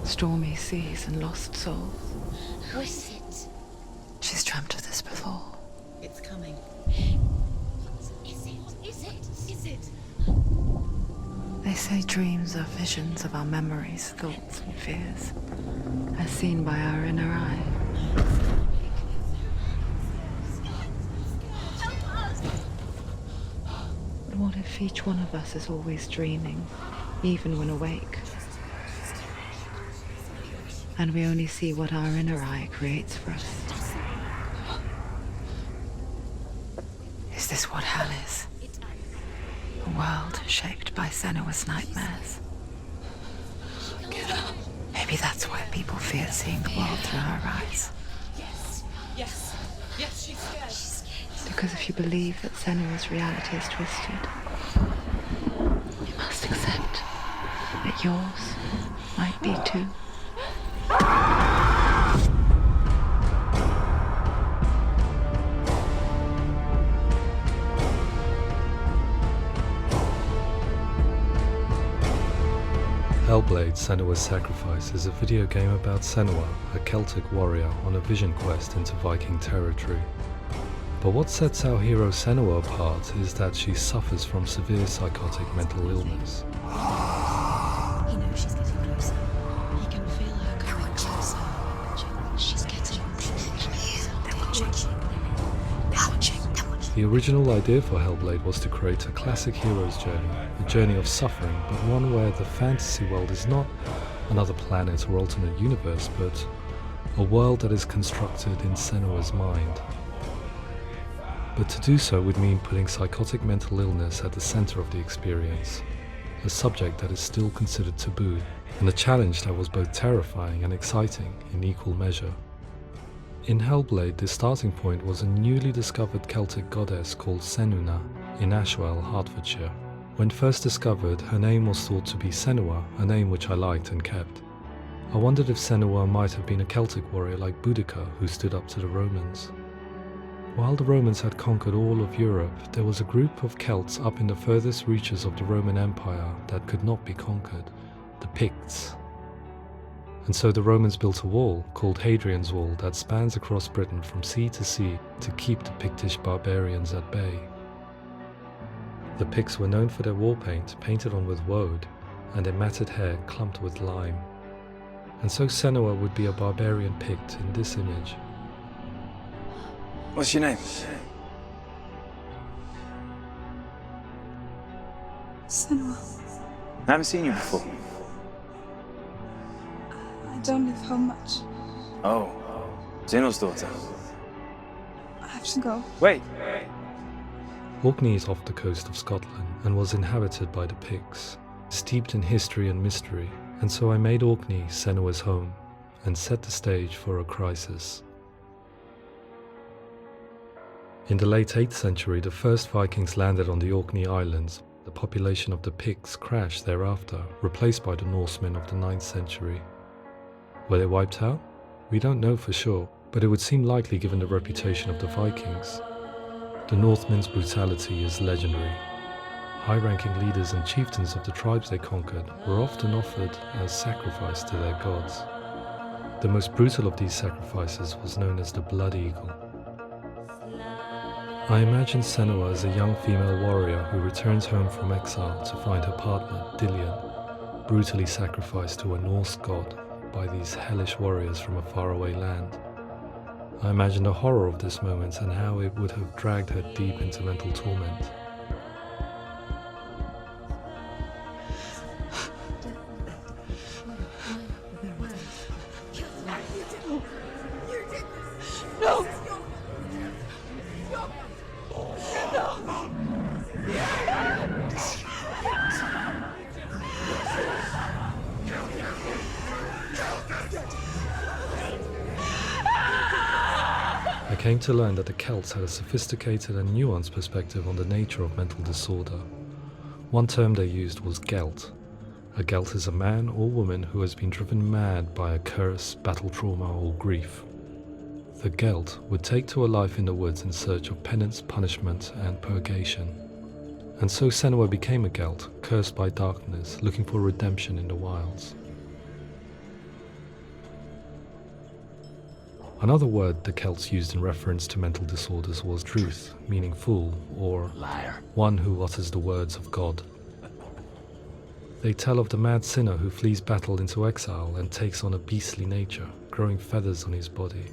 Stormy seas and lost souls. Who is it? She's dreamt of this before. It's coming. Is it? They say dreams are visions of our memories, thoughts and fears, as seen by our inner eye. But what if each one of us is always dreaming, even when awake? And we only see what our inner eye creates for us. Is this what hell is? A world shaped by Senua's nightmares. Maybe that's why people fear seeing the world through her eyes. Yes, she's scared. Because if you believe that Senua's reality is twisted, you must accept that yours might be too. Hellblade: Senua's Sacrifice is a video game about Senua, a Celtic warrior on a vision quest into Viking territory. But what sets our hero Senua apart is that she suffers from severe psychotic mental illness. He knows she's getting closer. He can feel her coming closer. She's getting closer. They're watching. The original idea for Hellblade was to create a classic hero's journey, a journey of suffering, but one where the fantasy world is not another planet or alternate universe, but a world that is constructed in Senua's mind. But to do so would mean putting psychotic mental illness at the center of the experience, a subject that is still considered taboo, and a challenge that was both terrifying and exciting in equal measure. In Hellblade, the starting point was a newly discovered Celtic goddess called Senuna in Ashwell, Hertfordshire. When first discovered, her name was thought to be Senua, a name which I liked and kept. I wondered if Senua might have been a Celtic warrior like Boudica who stood up to the Romans. While the Romans had conquered all of Europe, there was a group of Celts up in the furthest reaches of the Roman Empire that could not be conquered, the Picts. And so the Romans built a wall, called Hadrian's Wall, that spans across Britain from sea to sea to keep the Pictish barbarians at bay. The Picts were known for their war paint, painted on with woad, and their matted hair clumped with lime. And so Senua would be a barbarian Pict in this image. What's your name? Senua. I haven't seen you before. I don't live home much. Oh, Zeno's daughter. I have to go. Wait! Orkney is off the coast of Scotland and was inhabited by the Picts, steeped in history and mystery, and so I made Orkney Senua's home and set the stage for a crisis. In the late 8th century, the first Vikings landed on the Orkney Islands. The population of the Picts crashed thereafter, replaced by the Norsemen of the 9th century. Were they wiped out? We don't know for sure, but it would seem likely given the reputation of the Vikings. The Northmen's brutality is legendary. High-ranking leaders and chieftains of the tribes they conquered were often offered as sacrifice to their gods. The most brutal of these sacrifices was known as the Blood Eagle. I imagine Senua as a young female warrior who returns home from exile to find her partner, Dillion, brutally sacrificed to a Norse god by these hellish warriors from a faraway land. I imagine the horror of this moment and how it would have dragged her deep into mental torment. No! I came to learn that the Celts had a sophisticated and nuanced perspective on the nature of mental disorder. One term they used was Gelt. A Gelt is a man or woman who has been driven mad by a curse, battle trauma, or grief. The Gelt would take to a life in the woods in search of penance, punishment, and purgation. And so Senua became a Gelt, cursed by darkness, looking for redemption in the wilds. Another word the Celts used in reference to mental disorders was druth, meaning fool, or Liar. one who utters the words of God. They tell of the mad sinner who flees battle into exile and takes on a beastly nature, growing feathers on his body.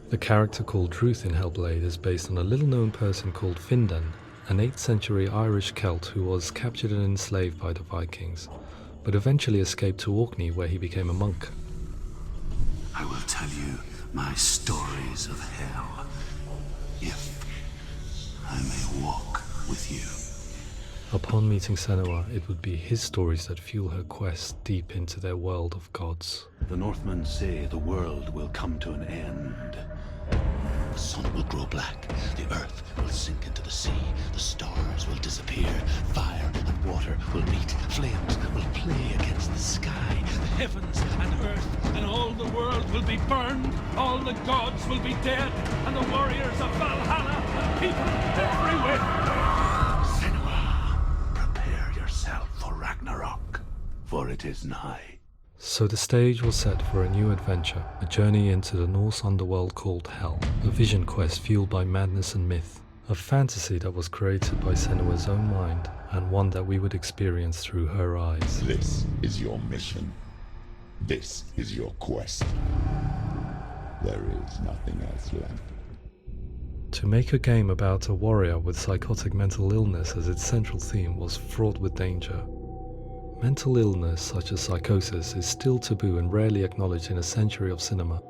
The character called Druth in Hellblade is based on a little-known person called Findan, an 8th century Irish Celt who was captured and enslaved by the Vikings, but eventually escaped to Orkney where he became a monk. I will tell you my stories of hell, if I may walk with you. Upon meeting Senua, it would be his stories that fuel her quest deep into their world of gods. The Northmen say the world will come to an end. The sun will grow black, the earth will sink into the sea, the stars will disappear, fire and water will meet, flames will play against the sky, the heavens and earth and all the world will be burned, all the gods will be dead, and the warriors of Valhalla and people everywhere. Senua, prepare yourself for Ragnarok, for it is nigh. So the stage was set for a new adventure, a journey into the Norse underworld called Hell, a vision quest fueled by madness and myth, a fantasy that was created by Senua's own mind, and one that we would experience through her eyes. This is your mission. This is your quest. There is nothing else left. To make a game about a warrior with psychotic mental illness as its central theme was fraught with danger. Mental illness, such as psychosis, is still taboo and rarely acknowledged in a century of cinema,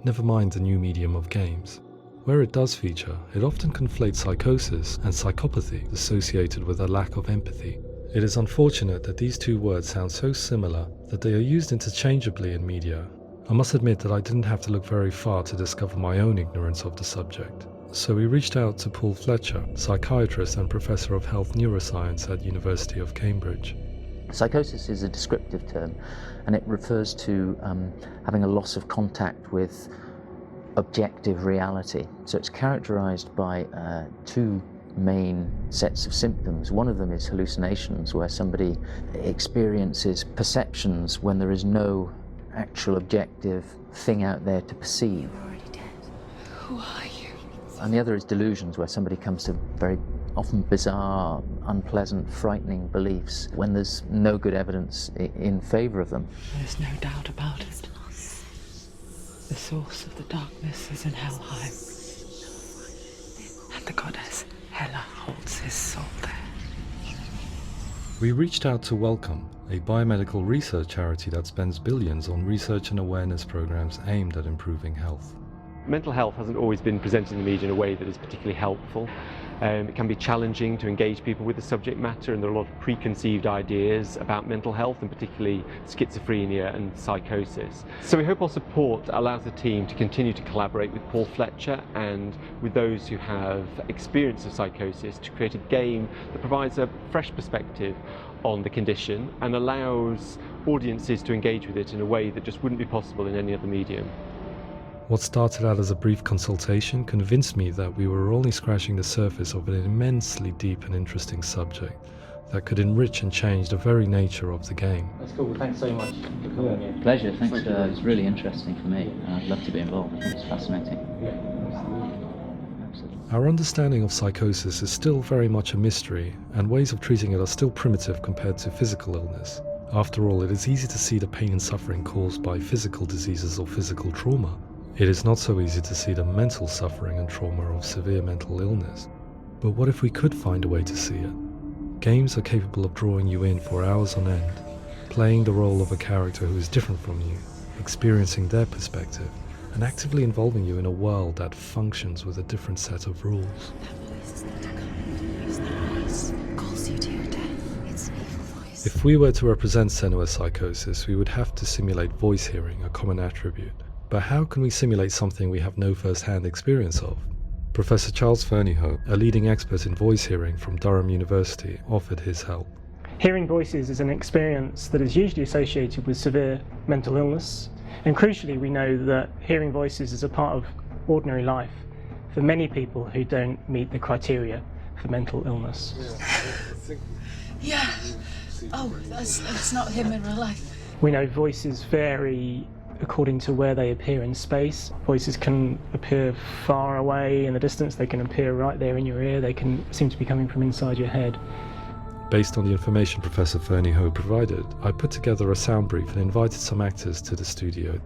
never mind the new medium of games. Where it does feature, it often conflates psychosis and psychopathy associated with a lack of empathy. It is unfortunate that these two words sound so similar that they are used interchangeably in media. I must admit that I didn't have to look very far to discover my own ignorance of the subject. So we reached out to Paul Fletcher, psychiatrist and professor of health neuroscience at University of Cambridge. Psychosis is a descriptive term, and it refers to having a loss of contact with objective reality. So it's characterized by two main sets of symptoms. One of them is hallucinations, where somebody experiences perceptions when there is no actual objective thing out there to perceive. You're already dead. Who are you? And the other is delusions, where somebody comes to very often bizarre, unpleasant, frightening beliefs when there's no good evidence in favor of them. There's no doubt about it. The source of the darkness is in Helheim, and the goddess Hela holds his soul there. We reached out to Welcome, a biomedical research charity that spends billions on research and awareness programs aimed at improving health. Mental health hasn't always been presented in the media in a way that is particularly helpful. It can be challenging to engage people with the subject matter, and there are a lot of preconceived ideas about mental health, and particularly schizophrenia and psychosis. So we hope our support allows the team to continue to collaborate with Paul Fletcher and with those who have experience of psychosis to create a game that provides a fresh perspective on the condition and allows audiences to engage with it in a way that just wouldn't be possible in any other medium. What started out as a brief consultation convinced me that we were only scratching the surface of an immensely deep and interesting subject that could enrich and change the very nature of the game. That's cool. Thanks so much for coming here. Pleasure. Thanks. It's really interesting for me, and I'd love to be involved. I think it's fascinating. Absolutely. Our understanding of psychosis is still very much a mystery, and ways of treating it are still primitive compared to physical illness. After all, it is easy to see the pain and suffering caused by physical diseases or physical trauma. It is not so easy to see the mental suffering and trauma of severe mental illness. But what if we could find a way to see it? Games are capable of drawing you in for hours on end, playing the role of a character who is different from you, experiencing their perspective, and actively involving you in a world that functions with a different set of rules. That voice is not a kind. That voice calls you to your death. It's an evil voice. If we were to represent Senua's psychosis, we would have to simulate voice hearing, a common attribute. But how can we simulate something we have no first-hand experience of? Professor Charles Fernyhough, a leading expert in voice hearing from Durham University, offered his help. Hearing voices is an experience that is usually associated with severe mental illness, and crucially we know that hearing voices is a part of ordinary life for many people who don't meet the criteria for mental illness. Yeah. Oh, that's not him in real life. We know voices vary according to where they appear in space. Voices can appear far away in the distance, they can appear right there in your ear, they can seem to be coming from inside your head. Based on the information Professor Fernie Ho provided, I put together a sound brief and invited some actors to the studio.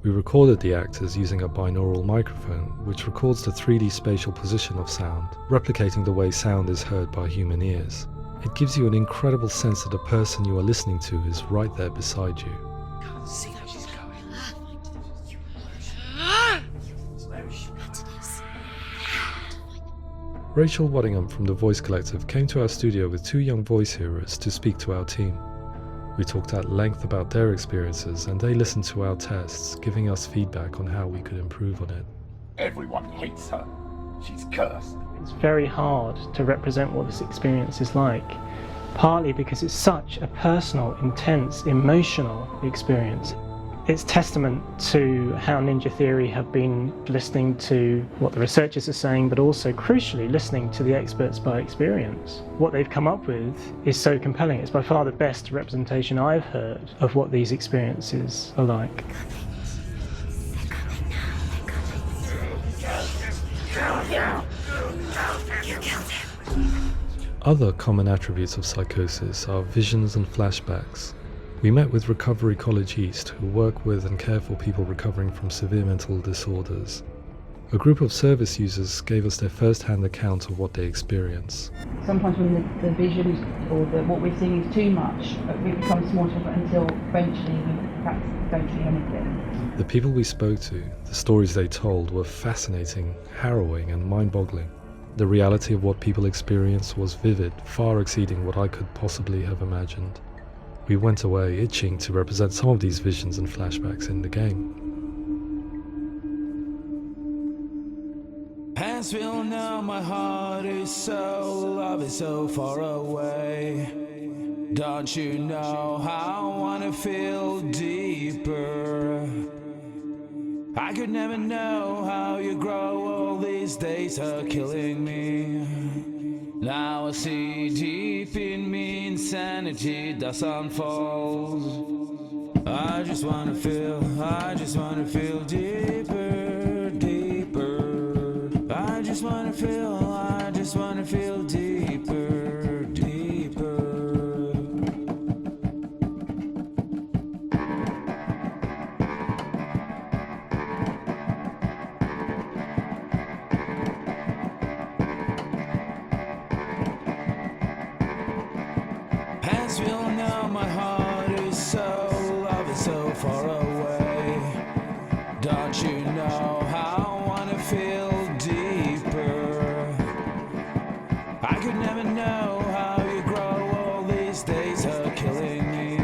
We recorded the actors using a binaural microphone, which records the 3D spatial position of sound, replicating the way sound is heard by human ears. It gives you an incredible sense that the person you are listening to is right there beside you. Can't see how she's going. Rachel Waddingham from the Voice Collective came to our studio with 2 young voice hearers to speak to our team. We talked at length about their experiences and they listened to our tests, giving us feedback on how we could improve on it. Everyone hates her. She's cursed. It's very hard to represent what this experience is like, partly because it's such a personal, intense, emotional experience. It's testament to how Ninja Theory have been listening to what the researchers are saying, but also, crucially, listening to the experts by experience. What they've come up with is so compelling. It's by far the best representation I've heard of what these experiences are like. Other common attributes of psychosis are visions and flashbacks. We met with Recovery College East, who work with and care for people recovering from severe mental disorders. A group of service users gave us their first-hand account of what they experience. Sometimes when the visions or what we're seeing is too much, it becomes more difficult until eventually we perhaps don't see anything. The people we spoke to, the stories they told, were fascinating, harrowing and mind-boggling. The reality of what people experienced was vivid, far exceeding what I could possibly have imagined. We went away itching to represent some of these visions and flashbacks in the game. As we all know, my heart is so, love is so far away. Don't you know how I wanna feel deeper? I could never know how you grow, all these days are killing me. Now I see deep in me insanity does unfold. I just wanna feel deeper, deeper. I just wanna feel deeper, deeper. As we all know, my heart is so, love is so far away. Don't you know how I wanna feel deeper? I could never know how you grow, all these days are killing me.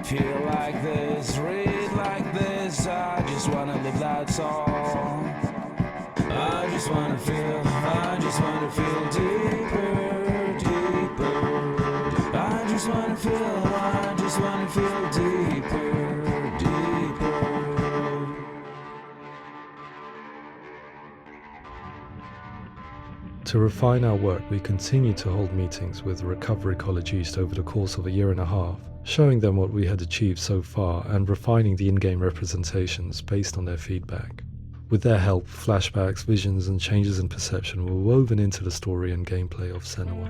Feel like this, read like this, I just wanna live, that's all. I just wanna feel deeper, deeper. I just wanna feel deeper, deeper. To refine our work, we continue to hold meetings with Recovery College East over the course of a year and a half, showing them what we had achieved so far and refining the in-game representations based on their feedback. With their help, flashbacks, visions and changes in perception were woven into the story and gameplay of Senua.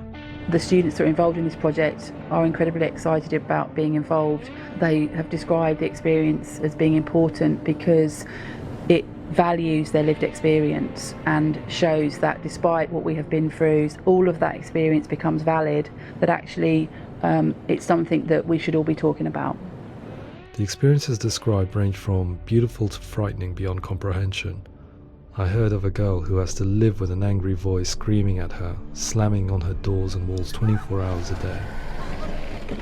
The students that are involved in this project are incredibly excited about being involved. They have described the experience as being important because it values their lived experience and shows that despite what we have been through, all of that experience becomes valid, that actually it's something that we should all be talking about. The experiences described range from beautiful to frightening beyond comprehension. I heard of a girl who has to live with an angry voice screaming at her, slamming on her doors and walls 24 hours a day.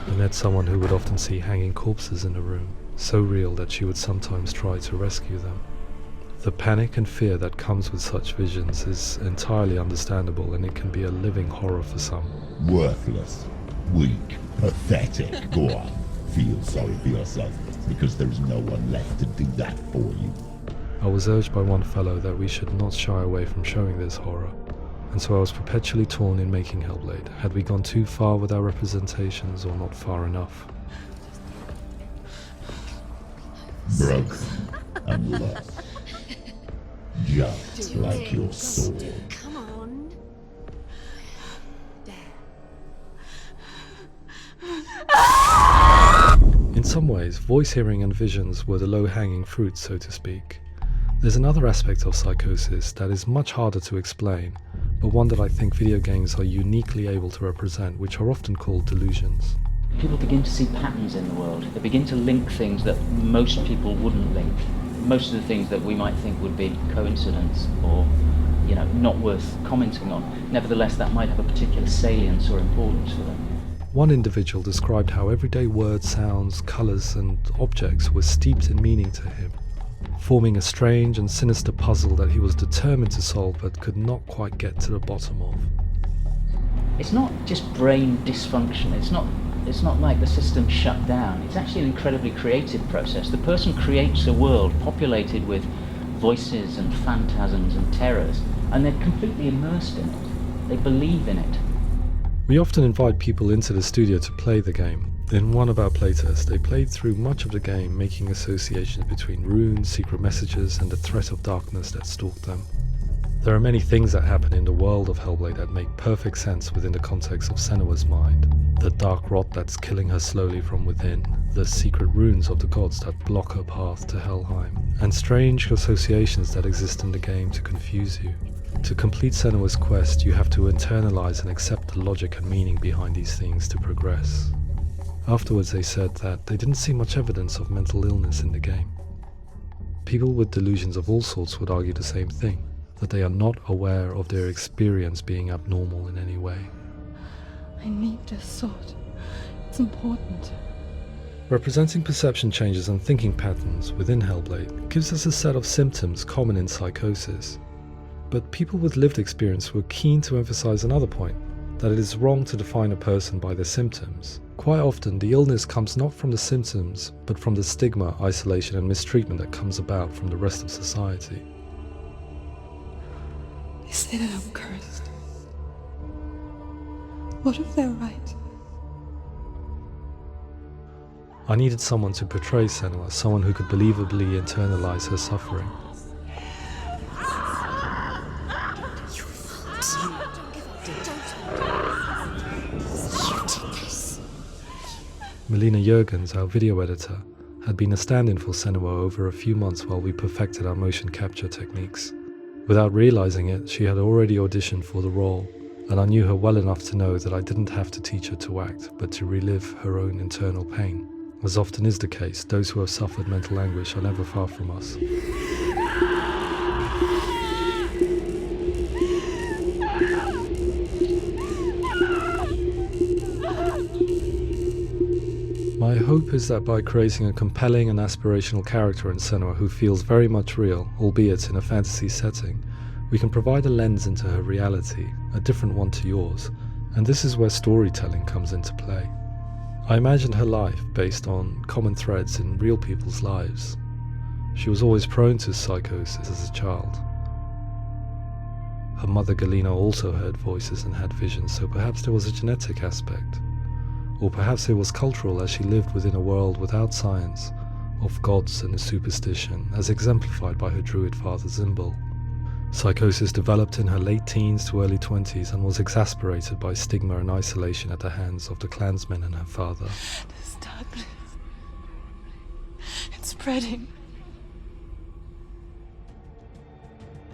I met someone who would often see hanging corpses in a room, so real that she would sometimes try to rescue them. The panic and fear that comes with such visions is entirely understandable, and it can be a living horror for some. Worthless, weak, pathetic. Go on, feel sorry for yourself, because there is no one left to do that for you. I was urged by one fellow that we should not shy away from showing this horror, and so I was perpetually torn in making Hellblade. Had we gone too far with our representations or not far enough? broken and lost. Just like your soul. Come on. In some ways, voice hearing and visions were the low-hanging fruit, so to speak. There's another aspect of psychosis that is much harder to explain, but one that I think video games are uniquely able to represent, which are often called delusions. People begin to see patterns in the world. They begin to link things that most people wouldn't link. Most of the things that we might think would be coincidence or, not worth commenting on. Nevertheless, that might have a particular salience or importance for them. One individual described how everyday words, sounds, colours and objects were steeped in meaning to him, forming a strange and sinister puzzle that he was determined to solve but could not quite get to the bottom of. It's not just brain dysfunction. It's not like the system shut down. It's actually an incredibly creative process. The person creates a world populated with voices and phantasms and terrors, and they're completely immersed in it. They believe in it. We often invite people into the studio to play the game. In one of our playtests, they played through much of the game, making associations between runes, secret messages, and the threat of darkness that stalked them. There are many things that happen in the world of Hellblade that make perfect sense within the context of Senua's mind. The dark rot that's killing her slowly from within, the secret runes of the gods that block her path to Helheim, and strange associations that exist in the game to confuse you. To complete Senua's quest, you have to internalize and accept the logic and meaning behind these things to progress. Afterwards, they said that they didn't see much evidence of mental illness in the game. People with delusions of all sorts would argue the same thing, that they are not aware of their experience being abnormal in any way. I need this sword. It's important. Representing perception changes and thinking patterns within Hellblade gives us a set of symptoms common in psychosis. But people with lived experience were keen to emphasize another point, that it is wrong to define a person by their symptoms. Quite often, the illness comes not from the symptoms, but from the stigma, isolation and mistreatment that comes about from the rest of society. They say that I'm cursed. What if they're right? I needed someone to portray Senua, someone who could believably internalize her suffering. Melina Jurgens, our video editor, had been a stand-in for Senua over a few months while we perfected our motion capture techniques. Without realizing it, she had already auditioned for the role, and I knew her well enough to know that I didn't have to teach her to act, but to relive her own internal pain. As often is the case, those who have suffered mental anguish are never far from us. My hope is that by creating a compelling and aspirational character in Senua who feels very much real, albeit in a fantasy setting, we can provide a lens into her reality, a different one to yours, and this is where storytelling comes into play. I imagined her life based on common threads in real people's lives. She was always prone to psychosis as a child. Her mother Galina also heard voices and had visions, so perhaps there was a genetic aspect. Or perhaps it was cultural, as she lived within a world without science, of gods and a superstition, as exemplified by her druid father Zimbal. Psychosis developed in her late teens to early 20s and was exacerbated by stigma and isolation at the hands of the clansmen and her father. This darkness. It's spreading.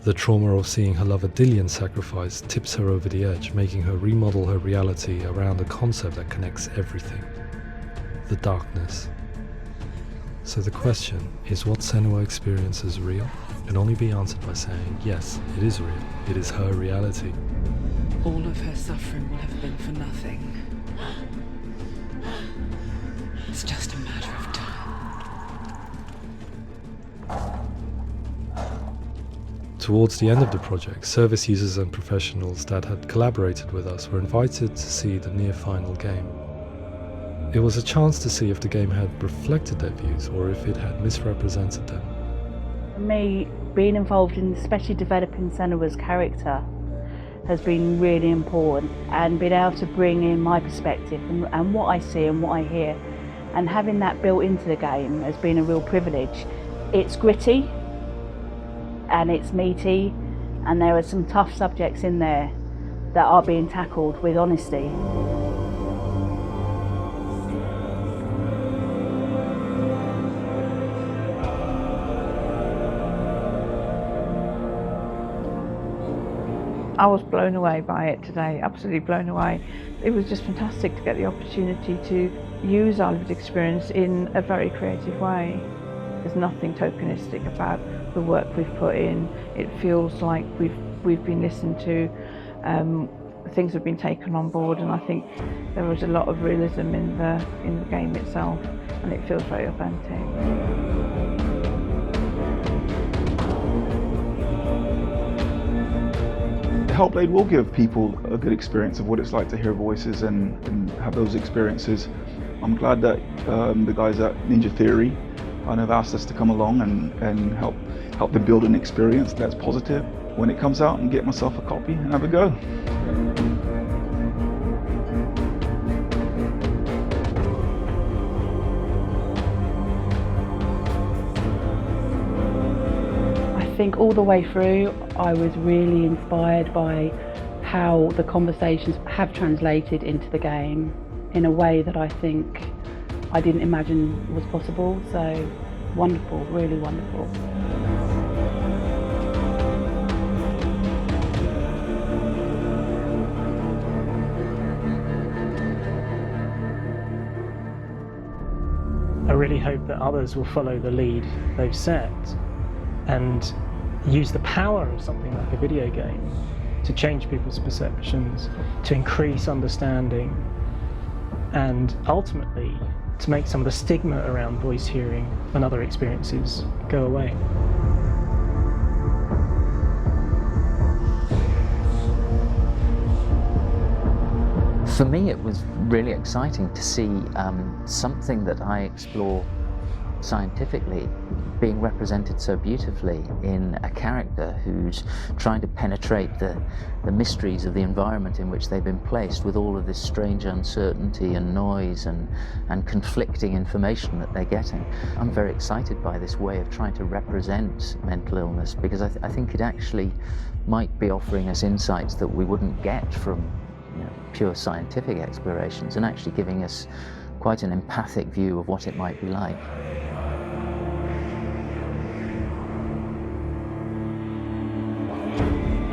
The trauma of seeing her lover Dillian sacrificed tips her over the edge, making her remodel her reality around a concept that connects everything: the darkness. So the question, is what Senua experiences real? Can only be answered by saying, yes, it is real. It is her reality. All of her suffering will have been for nothing. It's just a matter of time. Towards the end of the project, service users and professionals that had collaborated with us were invited to see the near-final game. It was a chance to see if the game had reflected their views or if it had misrepresented them. For me, being involved in especially developing Senua's character has been really important, and being able to bring in my perspective and what I see and what I hear and having that built into the game has been a real privilege. It's gritty and it's meaty, and there are some tough subjects in there that are being tackled with honesty. I was blown away by it today, absolutely blown away. It was just fantastic to get the opportunity to use our lived experience in a very creative way. There's nothing tokenistic about the work we've put in. It feels like we've been listened to, things have been taken on board, and I think there was a lot of realism in the game itself, and it feels very authentic. Hellblade will give people a good experience of what it's like to hear voices and have those experiences. I'm glad that the guys at Ninja Theory kind of asked us to come along and help them build an experience that's positive when it comes out, and get myself a copy and have a go. I think all the way through I was really inspired by how the conversations have translated into the game in a way that I think I didn't imagine was possible. So wonderful, really wonderful. I really hope that others will follow the lead they've set and use the power of something like a video game to change people's perceptions, to increase understanding, and ultimately to make some of the stigma around voice hearing and other experiences go away. For me, it was really exciting to see something that I explore scientifically being represented so beautifully in a character who's trying to penetrate the mysteries of the environment in which they've been placed, with all of this strange uncertainty and noise and conflicting information that they're getting. I'm very excited by this way of trying to represent mental illness, because I think it actually might be offering us insights that we wouldn't get from pure scientific explorations, and actually giving us quite an empathic view of what it might be like.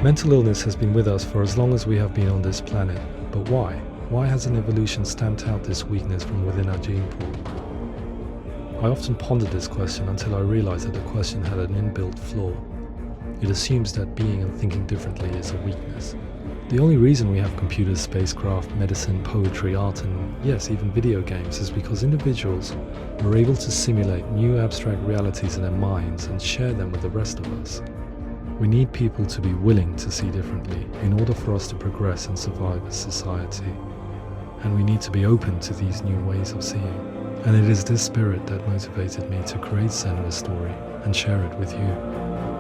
Mental illness has been with us for as long as we have been on this planet, but why? Why hasn't evolution stamped out this weakness from within our gene pool? I often pondered this question until I realized that the question had an inbuilt flaw. It assumes that being and thinking differently is a weakness. The only reason we have computers, spacecraft, medicine, poetry, art, and yes, even video games is because individuals are able to simulate new abstract realities in their minds and share them with the rest of us. We need people to be willing to see differently in order for us to progress and survive as society. And we need to be open to these new ways of seeing. And it is this spirit that motivated me to create Senua's story and share it with you.